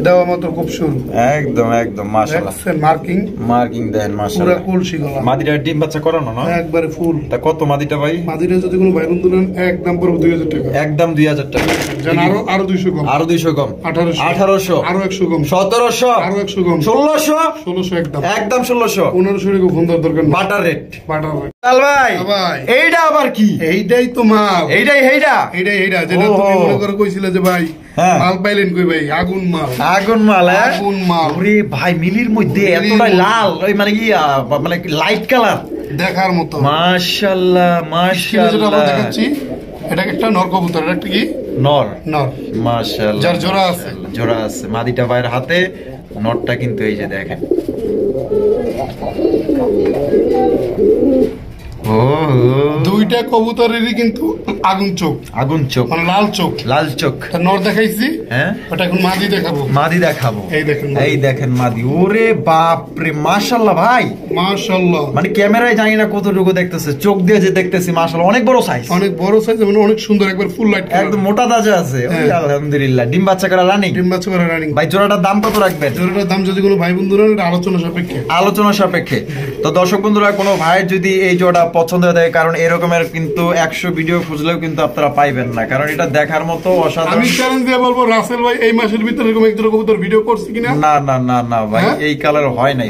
দেওয়া মাত্র খুব সুন্দর, একদম একদম মাশাআল্লাহ। মার্কিং দেন মাশাআল্লাহ, পুরো কলসি গলা। মাদিটা ডিম বাচ্চা করানো না? একবারে ফুল। তা কত মাদিটা ভাই? মাদিটা যদি কোনো ভাই বন্ধু নেন একদম পড়বে 2000 টাকা। একদম 2000 টাকা। জান আরো 200 কম। আরো 200 কম। 1800 আরো 100 কম। 1700 আরো 100 কম। 1600 একদম 1600 1500 টাকা ফোন দরকার নেই। Butter rate. লাল ভাই এইটা আবার কি? এইটাই তো মাল। এইটাই যেটা তুমি মনে করে কইছিলে যে ভাই মাল পাইলেন কই ভাই? আগুন মাল। আগুন মাল। আগুন মাল। ওরে ভাই মিলির মধ্যে এতটাই লাল, ওই মানে কি মানে লাইট কালার দেখার মতো। মাশাআল্লাহ মাশাআল্লাহ। যেটা দেখাচ্ছি এটা একটা নর কবুতর, এটা কি নর? মাশাআল্লাহ, যার জোড়া আছে। মাদিটা ভাইয়ের হাতে, নরটা কিন্তু এই যে দেখেন। দুইটা কবুতরেরই কিন্তু আগুন চোখ মানে লাল চোখ। নর দেখাইছি, হ্যাঁ ওটা এখন মাদি দেখাবো। এই দেখেন মাদি। ওরে বাপ রে মাশাআল্লাহ ভাই, মাশাআল্লাহ। মানে ক্যামেরায় জানি না কতটুকু দেখতেছে, চোখ দিয়ে যে দেখতেছি মাশাআল্লাহ অনেক বড় সাইজ, মানে অনেক সুন্দর, একবার ফুল লাইট, একদম মোটা তাজা আছে। আলহামদুলিল্লাহ। ডিম বাচ্চা করা রানিং। ভাই জোড়াটার দাম কত রাখবেন? জোড়াটার দাম যদি কোনো ভাই বন্ধুরা আলোচনা সাপেক্ষে। তো দর্শক বন্ধুরা কোনো ভাইয়ের যদি এই জোড়া পছন্দ হয়ে থাকে, কারণ এরকমের কিন্তু 100 ভিডিও খুঁজলেও কিন্তু আপনারা পাইবেন না, কারণ এটা দেখার মতো অসাধারণ। আমি চ্যালেঞ্জ দিয়ে বলবো রাসেল ভাই এই মাসের ভিতরে এরকম এক জোড়া কবুতর ভিডিও করছে কিনা? না ভাই, এই কালার হয় নাই।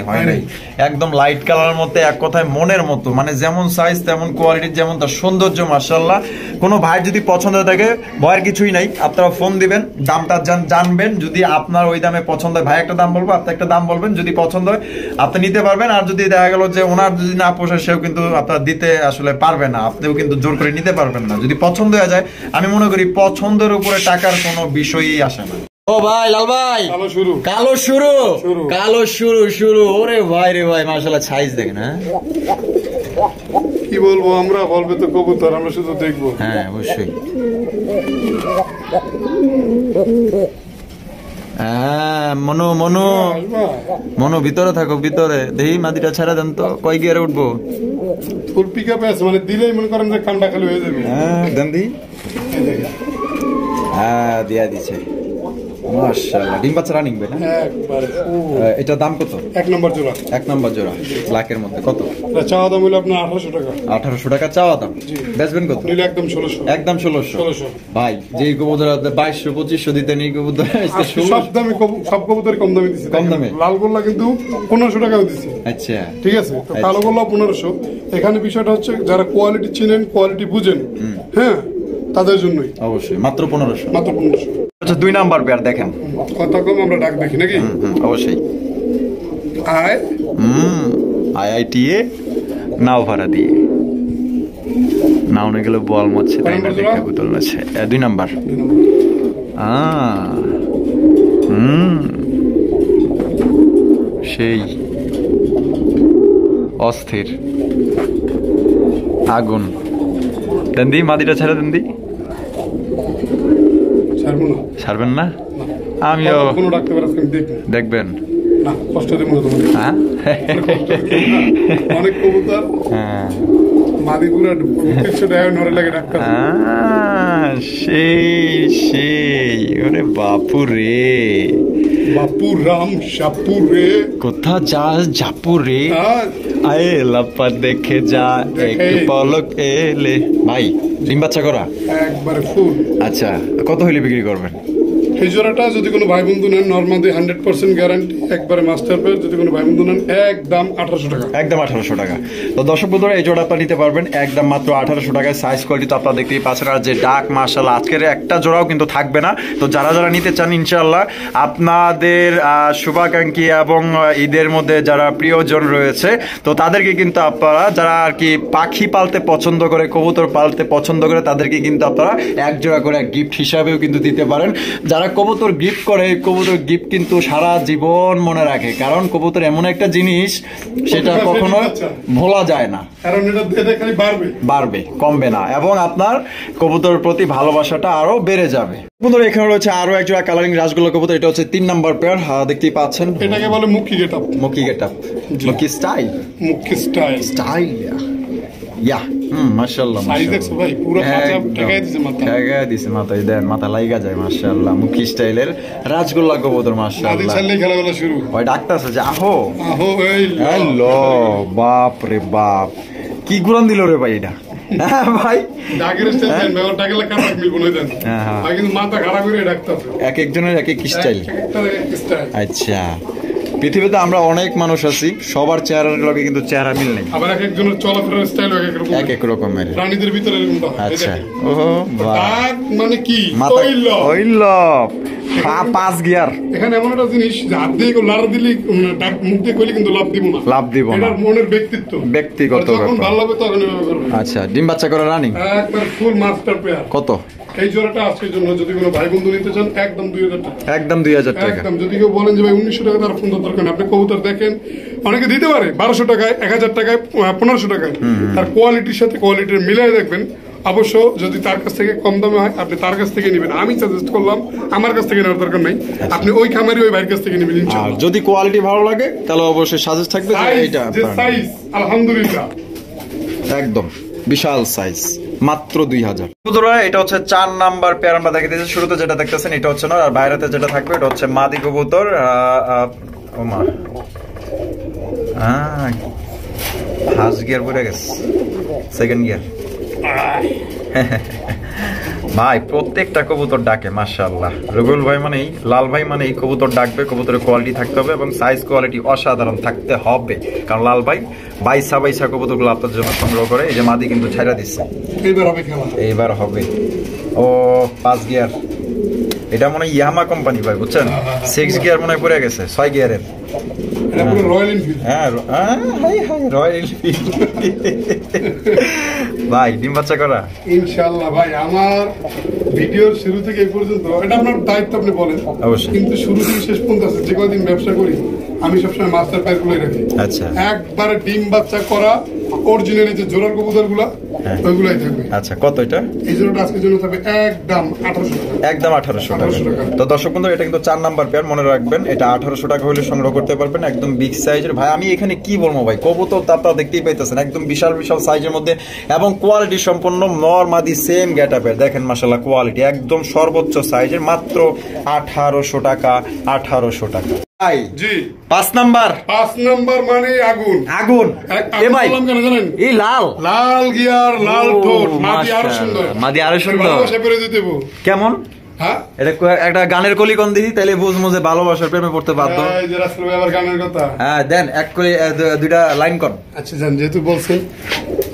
একদম লাইট কালারের মধ্যে, এক কথায় মনের মতো, মানে যেমন সাইজ তেমন কোয়ালিটি, যেমন তার সৌন্দর্য মাশাআল্লাহ। কোনো ভাই যদি পছন্দ হয়ে থাকে ভয়ের কিছুই নাই, আপনারা ফোন দিবেন, দামটা জানবেন। যদি আপনার ওই দামে পছন্দ হয়, ভাই একটা দাম বলবো, আপনি একটা দাম বলবেন, যদি পছন্দ হয় আপনি নিতে পারবেন। আর যদি দেখা গেল যে ওনার যদি না পোষায়, সেও কিন্তু আপনার দিতে আসলে পারবে না, আপনিও কিন্তু জোর করে নিতে পারবেন না। যদি পছন্দ হয়ে যায়, আমি মনে করি পছন্দের উপরে টাকার কোনো বিষয়ই আসে না। ও ভাই লাল ভাই, কালো শুরু। ওরে ভাই রে ভাই মাশাআল্লাহ, সাইজ দেখেন। হ্যাঁ কি বলবো, আমরা বলবে তো কবুতর, আমরা শুধু দেখবো। হ্যাঁ অবশ্যই। মনো ভিতরে থাকো, ভিতরে দেখি মাদিটা ছাড়া দেন তো, কয় গিয়ারে উঠবো? ফুল পিকআপে আছে, মানে দিলেই মনে করেন যে কামটা খালি হয়ে যাবে। হ্যাঁ দেন দি। হ্যাঁ দিয়া দিছে মাশাআল্লাহ। ডিম বাচ্চা রানিং ভাই না? একবারে। এটা দাম কত? এক নম্বর জোড়া ব্ল্যাকের মধ্যে কত? চাওয়া দাম হলো আপনার 1800 টাকা। 1800 টাকা চাওয়া দাম। বেচবেন কত? নিলে একদম 1600। একদম 1600 ভাই। যেই কবুতর 2200 2500 দিতে নেই কবুতর, সব দামে সব কবুতর কম দামে দিছি। কম দামে লাল গোল্লা কিন্তু 1500 টাকাও দিছি। আচ্ছা ঠিক আছে। তো কালো গোল্লা 1500। এখানে বিষয়টা হচ্ছে যারা কোয়ালিটি চিনেন, কোয়ালিটি বুঝেন, হ্যাঁ তাদের জন্যই অবশ্যই মাত্র 1500। আচ্ছা 2 নাম্বার পেয়ার দেখেন, কত কম আমরা ডাক দেখি নাকি? অবশ্যই। আইআইটিএ নাও ভাড়া দিয়ে নাও না গেলে বল মচ্ছে, তাই না? দেখে বোতল আছে 2 নাম্বার। সেই অস্থির আগুন। দেন দি মাদিটা ছেড়ে দেন দি। ছাড়বেন না? আমিও দেখবেন। অনেক কবুতর মাদিপুরা 300 টাকা নরে লাগে ডাক্তার। সেই ওরে বাপুরে, বাপুরাম শাপুরে কোথা যাস জাপুরে, আয়ে লাপা দেখে যা এক পলক এলে। ভাই ডিম বাচ্চা করা একবারে ফুল। আচ্ছা কত হইলে বিক্রি করবেন? এই জোড়াটা যদি কোনো ভাই বন্ধু নেন নরমালি 100% গ্যারান্টি, একবারে মাস্টার পেয়ার। যদি কোনো ভাই বন্ধু নেন একদম 1800 টাকা, একদম 1800 টাকা। তো দর্শক বন্ধুরা এই জোড়া আপনারা নিতে পারবেন একদম মাত্র 1800 টাকায়। সাইজ কোয়ালিটি তো আপনারা দেখতেই পাচ্ছেন। আর যে ডাক মাশাআল্লাহ আজকের একটা জোড়াও কিন্তু থাকবে না। তো যারা যারা নিতে চান ইনশাআল্লাহ আপনাদের শুভাকাঙ্ক্ষী এবং ঈদের মধ্যে যারা প্রিয়জন রয়েছে তো তাদেরকে কিন্তু আপনারা যারা আর কি পাখি পালতে পছন্দ করে, কবুতর পালতে পছন্দ করে তাদেরকে কিন্তু আপনারা এক জোড়া করে গিফট হিসাবেও কিন্তু দিতে পারেন। যারা কবুতর গিফট করে কবুতর গিফট কিন্তু সারা জীবন মনে রাখে, কারণ কবুতর এমন একটা জিনিস সেটা কখনো ভোলা যায় না, কারণ এটা দিয়ে খালি বাড়বে কমবে না, এবং আপনার কবুতরের প্রতি ভালোবাসাটা আরো বেড়ে যাবে। বন্ধুরা এখানে রয়েছে আরো এক জোড়া কালারিং রাসগোল্লা কবুতর। এটা হচ্ছে 3 নাম্বার পেয়ার, দেখতেই পাচ্ছেন। এটাকে বলে মুখি গেটআপ, মুখি স্টাইল, মুখি স্টাইল ইয়া মাশাআল্লাহ সাইজ দেখছো ভাই পুরো পাঁচা টাকা দিছে মাথায় দেন, মাথা লাগা যায় মাশাআল্লাহ। মুখি স্টাইলের রাসগোল্লা কবুতর মাশাআল্লাহ। আদি চাললে খেলাবেলা শুরু ওই ডাক্তার আছে যে আহো এই হ্যালো, বাপ রে বাপ কি গুরান দিল রে ভাই এটা। ভাই ডাকের স্টাইল দেন, ডাকেলে কাটা মিলবো না দেন ভাই, কিন্তু মাথা খারাপ করে ডাক্তার এক একজনের এক এক স্টাইল। আচ্ছা পৃথিবীতে আমরা অনেক মানুষ আছি, সবার চেহারার লগে কিন্তু চেহারা মিল নেই, আবার এক একজনের চলাফেরার স্টাইল এক এক রকমের। প্রাণীদের ভিতরে এরকম। আচ্ছা ওহো দাগ মানে কি হইল 5 গিয়ার। এখানে এমন একটা জিনিস যে হাত দিয়ে লাড়া দিলি মুখ দিয়ে কইলে কিন্তু লাভ দিব না, এটা মনের ব্যক্তিগত যখন ভালো লাগবে তখন এভাবে করবে। আচ্ছা ডিম বাচ্চা করা রানিং একবার ফুল মাস্টার পেয়ার। কত এই জোড়াটা আজকের জন্য যদি কোনো ভাই বন্ধু নিতে চান একদম 2000 টাকা, একদম 2000 টাকা। একদম যদি কেউ বলেন যে ভাই 1900 টাকা তার ফোন দরকার না, আপনি কবুতর দেখেন অনেকে দিতে পারে 1200 টাকায়, 1000 টাকায়, 1500 টাকায়, তার কোয়ালিটির সাথে কোয়ালিটির মিলাই দেখবেন। অবশ্য যদি তার কাছ থেকে কম দামে হয় আপনি তার কাছ থেকে নেবেন, আমি সাজেস্ট করলাম আমার কাছ থেকে নেওয়ার দরকার নাই, আপনি ওই খামারি ওই ভাইয়ের কাছ থেকে নেবেন ইনশাআল্লাহ। যদি কোয়ালিটি ভালো লাগে তাহলে অবশ্যই সাজেস্ট থাকবে যে এইটা যে সাইজ আলহামদুলিল্লাহ একদম বিশাল সাইজ, মাত্র 2000। বন্ধুরা এটা হচ্ছে 4 নাম্বার পেয়ার আমরা দেখে দিয়েছি। শুরুতে যেটা দেখতেছেন এটা হচ্ছে না, আর বাইরেতে যেটা থাকবে এটা হচ্ছে মাদি কবুতর। ওমা ফার্স্ট গিয়ার পড়ে গেছে, সেকেন্ড গিয়ার। ভাই প্রত্যেকটা কবুতর ডাকে মাশাআল্লাহ। রবিউল ভাই মানেই, লাল ভাই মানেই কবুতর ডাকবে, কবুতরের কোয়ালিটি থাকতে হবে এবং সাইজ কোয়ালিটি অসাধারণ থাকতে হবে, কারণ লাল ভাই বাইসা কবুতরগুলো আপনাদের জন্য সংগ্রহ করে। এই যে মাদি কিন্তু ছাইরা দিচ্ছে, এইবার হবে। ও 5 গিয়ার, এটা মনে হয় ইয়ামা কোম্পানি ভাই বুঝছেন। 6 গিয়ার মনে হয় পড়ে গেছে, 6 গিয়ারের। ভাই ডিম বাচ্চা করা ইনশাআল্লাহ। ভাই আমার ভিডিওর শুরু থেকে এই পর্যন্ত এটা আপনার দায়িত্ব, আপনি বলেন অবশ্যই, কিন্তু শুরু থেকে শেষ পর্যন্ত আছে যে কদিন ব্যবসা করি আমি সবসময় মাস্টার প্যাক গুলোই রাখি। আচ্ছা একবারে ডিম বাচ্চা করা অরিজিনালি যে জোড়ার কবুতর গুলা ওইগুলাই থাকবে। আচ্ছা কত এটা? এই জোড়াটা আজকের জন্য থাকবে একদম 1800 টাকা, একদম 1800 টাকা। তো দর্শক বন্ধু এটা কিন্তু 4 নাম্বার পেয়ার, মনে রাখবেন এটা 1800 টাকা হলে সংগ্রহ করতে পারবেন, একদম বিগ সাইজের। ভাই আমি এখানে কি বলবো ভাই, কবুতর তো আপনারা দেখতেই পাইতেছেন একদম বিশাল সাইজের মধ্যে এবং কোয়ালিটি সম্পন্ন নর মাদি সেম গেটআপের। দেখেন মাশাআল্লাহ কোয়ালিটি একদম সর্বোচ্চ সাইজের, মাত্র 1800 টাকা। 1800 টাকা ভাই। জি 5 নাম্বার মানে আগুন আগুন। এ ভাই কেন জানেন, এই লাল গিয়ার লাল ঠোঁট, মাদি আরো সুন্দর। ভালোবাসা করে দিতে কেমন? হ্যাঁ এটা একটা গানের কলি কোন দিদি তাইলে বুঝমু যে ভালোবাসার প্রেমে পড়তে বাধ্য। এই যে রাসূল ভাই আবার গানের কথা, হ্যাঁ দেন এক করে দুইটা লাইন কোন। আচ্ছা জান, যেহেতু বলছেন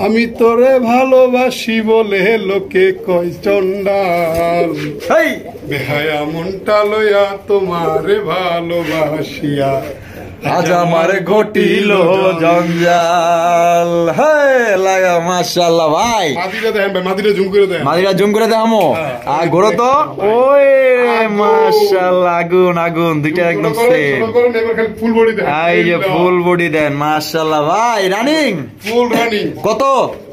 আমি তোরে ভালোবাসি বলে লোকে কয় চন্ডাল, এই বেহায়া মনটা লইয়া তোমারে ভালোবাসিয়া আজ আমার ঘটিল জঞ্জাল। হ্যাঁ লাগা মাশাআল্লাহ ভাই। মাদিরা দেন ভাই, মাদিরা জুম করে দেখামো। আর ঘোরো তো ওই মাশাআল্লাহ আগুন আগুন দুইটা একদম সেম। ফুল বডি দেন, এই যে ফুল বডি দেন মাশাআল্লাহ ভাই। রানিং ফুল রানিং কত?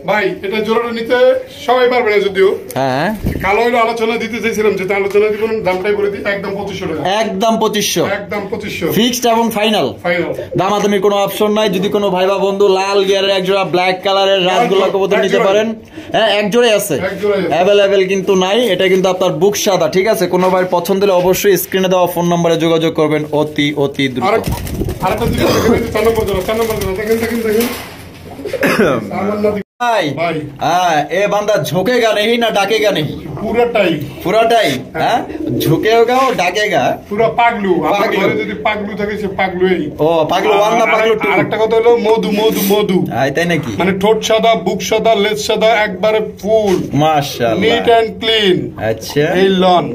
ভাই এটা জোড়াটা নিতে সবাই পারবে না যদিও। হ্যাঁ কালো হইলো আলোচনা দিতে চাইছিলাম, যেটা আলোচনা দিব দামটাই করে দিই একদম 2500 টাকা। একদম 2500, একদম 2500 ফিক্সড এবং ফাইনাল। ফাইনাল দামাদামির কোনো অপশন নাই। যদি কোনো ভাই বা বন্ধু লাল গিয়ারের এক জোড়া ব্ল্যাক কালারের রাজগোল্লা কবুতর নিতে পারেন, হ্যাঁ এক জোড়াই আছে, অ্যাভেলেবেল কিন্তু নাই। এটা কিন্তু আপনার বুক সাদা, ঠিক আছে। কোনো ভাই পছন্দ হলে অবশ্যই স্ক্রিনে দেওয়া ফোন নম্বরে যোগাযোগ করবেন অতি অতি দ্রুত। আরেকটা জিনিস দেখেন, 4 নম্বর জোড়া, 4 নম্বর জোড়া দেখেন দেখেন দেখেন ভাই হ্যাঁ, এ বান্দা ঝোঁকেগা নেই না ডাকেগা নেই? পুরাটাই পুরাটাই, হ্যাঁ ঝুঁকেগা ও ডাকেগা, পুরা পাগলু। পাগলু। যদি পাগলু থাকে সে পাগলুই। ও পাগলু 1 না পাগলু 2? আরেকটা কথা হলো মধু মধু মধু, তাই নাকি? মানে ঠোঁট সাদা, বুক সাদা, লেজ সাদা, একবারে ফুল মাশাআল্লাহ, নিট এন্ড ক্লিন। আচ্ছা এই লন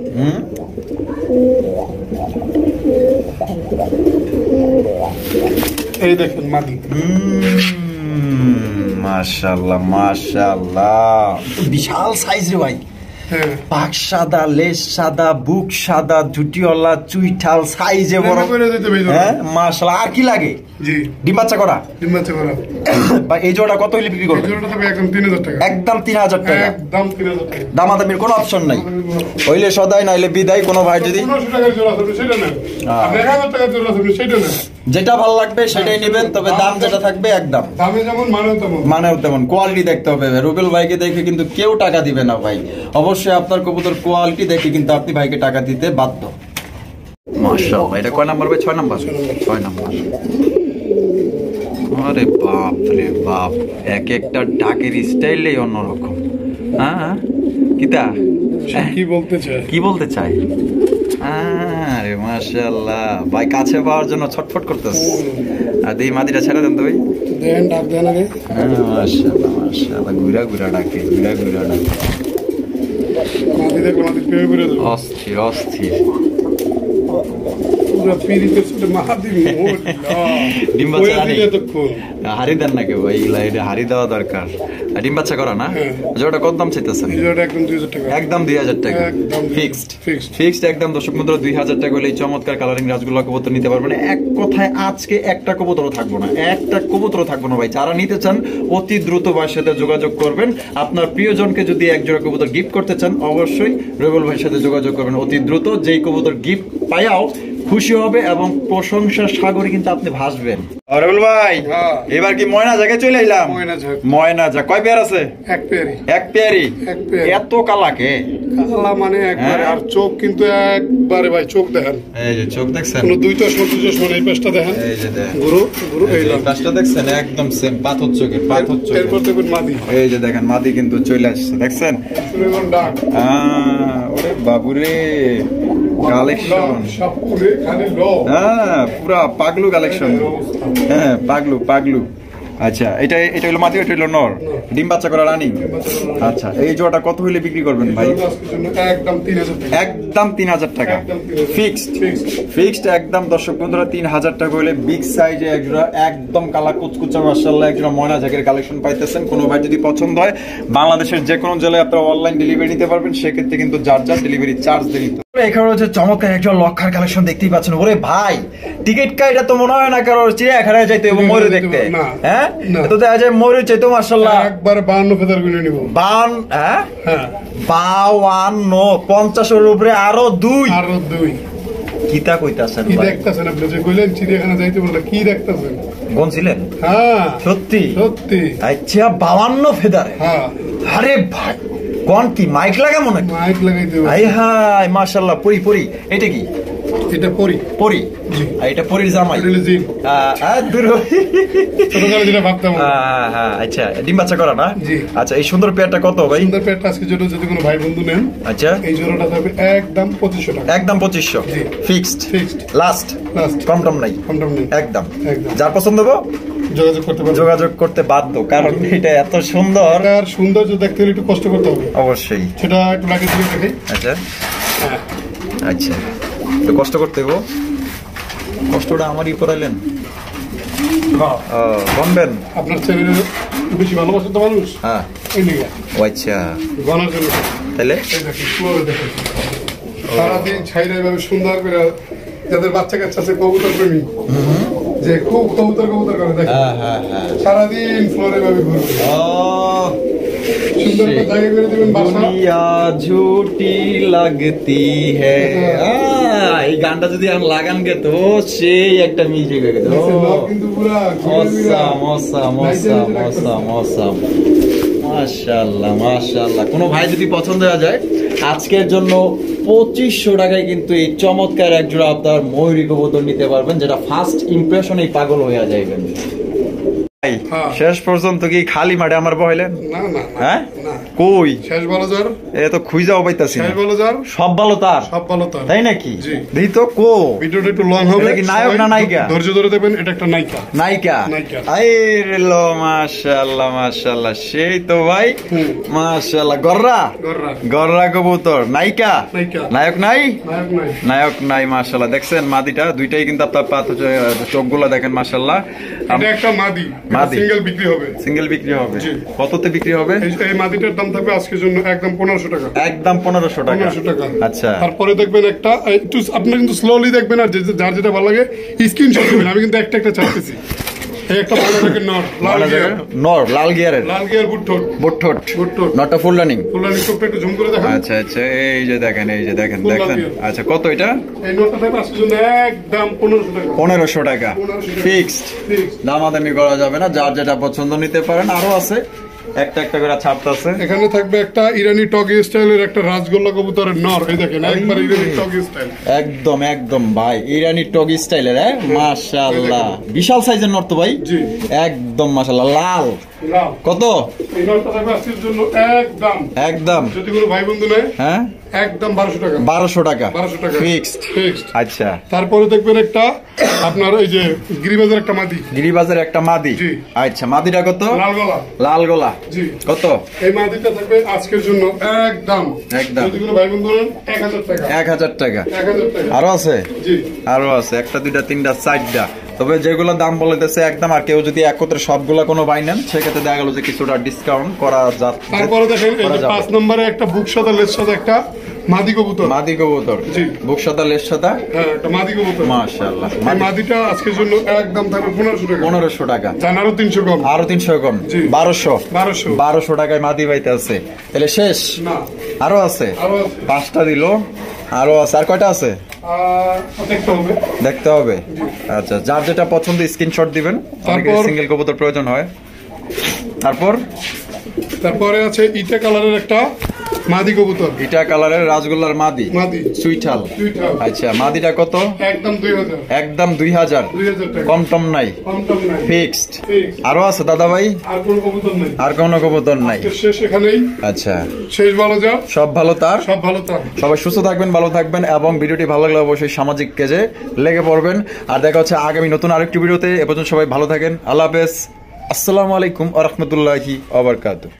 এই দেখেন মাদি। মাশাআল্লাহ মাশাআল্লাহ, বিশাল সাইজ রে ভাই। পাক সাদা, লেজ সাদা, বুক সাদা, জুটিওয়ালা, চুইঠাল সাইজে বড়। হ্যাঁ মাশাআল্লাহ। আর কি লাগে? জি ডিম বাচ্চা করা। ডিম বাচ্চা করা। ভাই এই জোড়া কত হইলে বিক্রি করবেন? এই জোড়াটা হবে একদম 3000 টাকা। একদম 3000 টাকা। একদম 3000 টাকা। দামাদামির কোনো অপশন নাই। হইলে সদাই নাইলে বিদায়। কোনো ভাই যদি 1500 টাকার জোড়া আছে সেটা নেন, আর 1000 টাকার জোড়া আছে সেটা নেন, যেটা ভালো লাগবে সেটাই নেবেন। তবে দাম যেটা থাকবে একদম, দামে যেমন মানেও তেমন কোয়ালিটি দেখতে হবে। রুবেল ভাইকে দেখে কিন্তু কেউ টাকা দিবে না ভাই। অবশ্যই আপনার কবুতর কোয়ালিটি দেখে কিন্তু আপনি ভাইকে টাকা দিতে বাধ্য। মাশাআল্লাহ, এটা কয় নাম্বার ভাই? 6 নাম্বার। 6 নাম্বার। আরে বাপ রে বাপ, এক একটা ডাকের স্টাইলই অন্যরকম। হ্যাঁ কিতা কি বলতে চায়? কি বলতে চাই? আরে মাশাআল্লাহ ভাই, কাছে পাওয়ার জন্য ছটফট করতেছে। আর এই মাদিটা ছেড়ে দেন তো ভাই, দেন ডাক দেন আগে। মাশাআল্লাহ মাশাআল্লাহ, ঘুরা ঘুরা ডাকে, ঘুরা ঘুরা ডাকে। মাদি দেখো, মাদি পেয়ে ঘুরে দাও। অস্থির অস্থির, পুরো পিরিতের সাথে মাদি মোল্লা। ডিম বাচ্চা আনি এতক্ষণ হারি দেন নাকি ভাই? এটা হারি দেওয়া দরকার। ডিম বাচ্চা করা না? জোড়াটা কত দাম চাইতেছেন? জোড়াটা একদম 2000 টাকা। একদম 2000 টাকা একদম ফিক্সড। ফিক্সড ফিক্সড একদম। দর্শক বন্ধুরা 2000 টাকা হলে এই চমৎকার কালারিং রাজগোল্লা কবুতর নিতে পারবেন। এক কথায় আজকে একটা কবুতরও থাকবো না, একটা কবুতরও থাকবো না ভাই। যারা নিতে চান অতি দ্রুত ভাইয়ের সাথে যোগাযোগ করবেন। আপনার প্রিয়জনকে যদি এক জোড়া কবুতর গিফট করতে চান অবশ্যই রুবেল ভাইয়ের সাথে যোগাযোগ করবেন অতি দ্রুত। যেই কবুতর গিফট পায়াও খুশি হবে এবং প্রশংসার সাগরে কিন্তু আপনি ভাসবেন। রুবেল ভাই এবার কি ময়না জায়গায় চলে এলাম? ময়না যা কয় পেয়ার আছে? এক পেয়ারি। এক পেয়ারি? এত কালাকে কালা মানে একবারে। আর চোখ কিন্তু একবারে ভাই, চোখ দেখেন, এই যে চোখ দেখছেন, কোনো দুই চশমা এই পাশটা দেখেন, এই যে দেখেন গুরু গুরু, এই পাশটা দেখছেন একদম সেম পাথর চোখের, পাথর চোখ। এরপর দেখুন মাদি, এই যে দেখেন মাদি কিন্তু চলে আসছে, দেখছেন সুরেগন ডাক। ওরে বাবুরে, কালেকশন সবপুরে খালি লো। হ্যাঁ পুরা পাগলু কালেকশন। হ্যাঁ পাগলু পাগলু। আচ্ছা এটা হলো মাদি, এটা হলো নর। ডিম বাচ্চা করা রানিং। আচ্ছা এই জোড়াটা কত হইলে বিক্রি করবেন ভাই? একদম 3000 টাকা। একদম 3000 টাকা ফিক্সড। ফিক্সড একদম। দর্শক বন্ধুরা 3000 টাকা হইলে বিগ সাইজে এক জোড়া একদম কালা কুচকুচা মাশাআল্লাহ এক জোড়া ময়না জাকের কালেকশন পাইতেছেন। কোনো ভাই যদি পছন্দ হয় বাংলাদেশের যে কোনো জেলায় আপনারা অনলাইন ডেলিভারি নিতে পারবেন। সেক্ষেত্রে কিন্তু যার ডেলিভারি চার্জ দিয়ে নিতে। এখানে হচ্ছে চমৎকার একজন লক্ষার কালেকশন দেখতেই পাচ্ছেন। ওরে ভাই টিকিট কাইটা তো মনে হয় না কারো চিড়িয়াখানায় যাইতে এবং ময়ূর দেখতে। হ্যাঁ তো দেখা যায় ময়ূর চাইতো মাশাআল্লাহ একবার 52 ফেদার গুনে নিব। 52 হ্যাঁ 52 50 এর উপরে আরো 2 কিতা কইতাছেন? কি দেখতাছেন আপনি? যে কইলেন চিড়িয়াখানা যাইতে বললা, কি দেখতাছেন? গনছিলেন? হ্যাঁ সত্যি সত্যি। আচ্ছা 52 ফেদার। হ্যাঁ আরে ভাই কোন কি মাইক লাগা মনে? মাইক লাগাইতে হবে। হাই হাই মাশাআল্লাহ। পরি পরি এটা কি? এটা পরি পরি। জি এটা পরির জামাই। জি দূর ছোটকালে যেটা ভাবতাম। হ্যাঁ আচ্ছা ডিম বাচ্চা করা না? জি। আচ্ছা এই সুন্দর পেয়ারটা কত ভাই? সুন্দর পেয়ারটা আজকে যদি কোনো ভাই বন্ধু নেন, আচ্ছা এই জোড়াটা থাকবে একদম 2500 টাকা। একদম 2500 ফিক্সড। ফিক্সড লাস্ট কম টম নাই, কম টম নাই একদম। যার পছন্দ হবে যোগাযোগ করতে বাধ্য, কারণ এটা এত সুন্দর। আর সৌন্দর্য দেখতে হলে একটু কষ্ট করতে হবে অবশ্যই। সেটা একটু লাগে দিয়ে দেখি। আচ্ছা আচ্ছা একটু কষ্ট করতে হবে। কষ্টটা আমারই করাইলেন বনবেন। আপনার ছেলের বেশি ভালোবাসে তো মানুষ। হ্যাঁ ও আচ্ছা গনার জন্য। তাহলে সারাদিন ছাইরা এভাবে সুন্দর করে যাদের বাচ্চা কাচ্চা আছে কবুতর প্রেমী, যে খুব কবুতর করে দেখে সারাদিন ফ্লোরে ভাবে ঘুরবে। সুন্দর একটা জায়গা করে দিবেন বাসা। দুনিয়া ঝুটি লাগতি হ্যাঁ এই গানটা যদি আমি লাগান গে তো সেই একটা মিউজিক হয়ে গেত কিন্তু পুরা awesome awesome awesome awesome awesome মাশাআল্লাহ মাশাআল্লাহ। কোনো ভাই যদি পছন্দ হয়ে যায় আজকের জন্য 2500 টাকায় কিন্তু এই চমৎকার এক জোড়া আপনার ময়ূরী কবুতর নিতে পারবেন, যেটা ফার্স্ট ইমপ্রেশনেই পাগল হয়ে যাইবেন। শেষ পর্যন্ত কি খালি মাঠে আমার বহাইলেন? না না হ্যাঁ না কই শেষ ভালো যার এ তো খুঁজাও পাইতাছি না। শেষ ভালো যার সব ভালো তার, সব ভালো তার, তাই নাকি? জি। দেখি তো কো ভিডিওটা একটু লং হবে। এটা কি নায়ক না নায়িকা? ধৈর্য ধরে দেখবেন, এটা একটা নায়িকা। নায়িকা? নায়িকা। আরে লো মাশাআল্লাহ মাশাআল্লাহ, সেই তো ভাই মাশাআল্লাহ। গররা গররা গররা কবুতর নায়িকা? নায়িকা। নায়ক নাই? নায়ক নাই। নায়ক নাই মাশাআল্লাহ। দেখছেন মাদিটা দুইটাই কিন্তু আপনার চোখগুলো দেখেন মাশাআল্লাহ। এটা একটা মাদি, মাদি। সিঙ্গেল বিক্রি হবে। সিঙ্গেল বিক্রি হবে? জি। কততে বিক্রি হবে? এই মাদিটার দাম থাকবে আজকের জন্য একদম 1500 টাকা। একদম 1500 টাকা। 1500 টাকা। আচ্ছা। তারপরে দেখবেন একটা একটু আপনি কিন্তু স্লোলি দেখবেন, আর যার যেটা ভালো লাগে স্ক্রিনশট দিবেন। আমি কিন্তু একটা একটা চাচ্ছি। এই একটা ভালো লাগে নর, লাল গিয়ার। নর লাল গিয়ারের? লাল গিয়ার বুটঠোট। বুটঠোট। বুটঠোট। নটটা ফুল রানিং? ফুল রানিং চোখটা একটু ঝুম করে দেখান। আচ্ছা আচ্ছা, এই যে দেখেন এই যে দেখেন ফুল দেখেন। লাল আচ্ছা কত এটা? এই নটটা থাকবে আজকের জন্য একদম 1500 টাকা। 1500 টাকা 1500 টাকা। ফিক্সড। Fixed। দামাদামি করা যাবে না, যার যেটা পছন্দ নিতে পারেন। আরো আছে একটা একটা করে ছাড়তেছে। এখানে থাকবে একটা ইরানি টগি স্টাইলের একটা রাজগোল্লা কবুতরের নর। এই দেখেন একবার ইরানি টগি স্টাইল। একদম একদম ভাই ইরানি টগি স্টাইলের। হ্যাঁ মাশাআল্লাহ, বিশাল সাইজের নর তো ভাই। জি। একদম মাশাআল্লাহ লাল। লাল। কত? এই নটটা থাকবে আজকের জন্য একদম একদম যদি কোনো ভাই বন্ধু নেয় হ্যাঁ একদম 1200 টাকা। 1200 টাকা 1200 টাকা ফিক্সড। ফিক্সড। আচ্ছা। তারপরে দেখবেন একটা আপনার এই যে গিরিবাজার একটা মাদি। গিরিবাজার একটা মাদি? জি। আচ্ছা মাদিটা কত? লাল গলা। লাল গলা? জি। কত? এই মাদিটা থাকবে আজকের জন্য একদম একদম। যদি কোনো ভাই বন্ধু নেন 1000 টাকা। 1000 টাকা। 1000 টাকা। আরো আছে? জি। আরো আছে একটা দুইটা তিনটা চারটা। তবে যেগুলো দাম বলেছে একদম, আর কেউ যদি একত্রে সবগুলা কোনো বাই নেন সেক্ষেত্রে দেখা গেল যে কিছুটা ডিসকাউন্ট করা যাচ্ছে। তারপরে দেখেন এই যে 5 নম্বরে একটা বুক সাদা লেজ সাদা একটা মাদি কবুতর। মাদি কবুতর? জি। বুক সাদা লেজ সাদা? হ্যাঁ একটা মাদি কবুতর। মাশাআল্লাহ। এই মাদিটা আজকের জন্য একদম থাকবে 1500 টাকা। 1500 টাকা। জান আরো 300 কম। আরো 300 কম? জি। 1200। 1200 টাকায় মাদি পাইতে আছে। তাহলে শেষ? না আরো আছে? আরো আছে। 5টা দিল, আরো আছে। আর কয়টা আছে দেখতে হবে। দেখতে হবে। আচ্ছা, যার যেটা পছন্দ স্ক্রিনশট দিবেন। অনেকের তারপর সিঙ্গেল কবুতর প্রয়োজন হয়। তারপরে আছে ইটা কালারের একটা মাদি কবুতর। ইটা কালারের রাজগোল্লার মাদি? মাদি সুইঠাল। সুইঠাল। আচ্ছা মাদিটা কত? একদম 2000। একদম 2000। 2000 টাকা। কম টম নাই? কম টম নাই। ফিক্সড। Fixed। আরো আছে দাদা ভাই? আর কোনো কবুতর নাই। আর কোনো কবুতর নাই? আজকে শেষ এখানেই। আচ্ছা, শেষ ভালো যা সব ভালো তার। সব ভালো তার। সবাই সুস্থ থাকবেন, ভালো থাকবেন, এবং ভিডিওটি ভালো লাগলে অবশ্যই সামাজিক পেজে লেগে পড়বেন। আর দেখা হচ্ছে আগামী নতুন আরেকটি ভিডিওতে। এ পর্যন্ত সবাই ভালো থাকেন। আল্লাহ হাফেজ। আসসালামু আলাইকুম ওয়া রাহমাতুল্লাহি ওয়া বারাকাতুহু।